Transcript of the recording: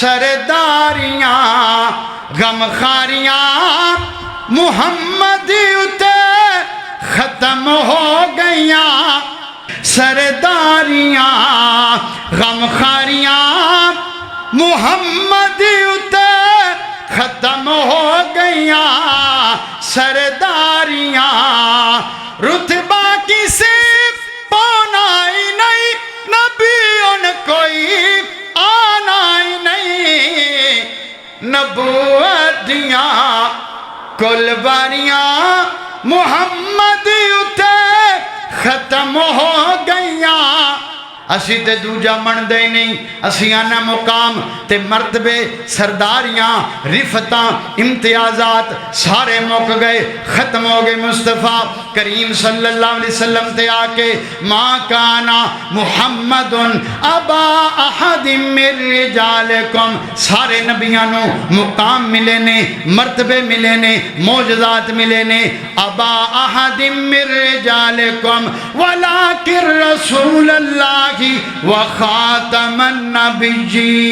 سرداریاں غمخاریاں محمد اتے ختم ہو گئیاں سرداریاں غمخاریاں محمد اتے ختم ہو گئیاں سرداریاں رتبہ کسی پانا ہی نہیں نبی ان کوئی آنا ہی نہیں نبوت دیاں کل باریاں محمد اتے ختم ہو گئیاں اسی تے دوجا من دے نہیں اسی آنا مقام تے مرتبے سرداریاں رفتاں امتیازات سارے موک گئے ختم ہو گئے مصطفیٰ کریم صلی اللہ علیہ وسلم تے آکے ما کانا محمد ابا احد من رجالکم سارے نبیانوں مقام ملے نے مرتبے ملے نے معجزات ملے نے ابا احد من رجالکم ولیکن رسول اللہ وخاتم النبیین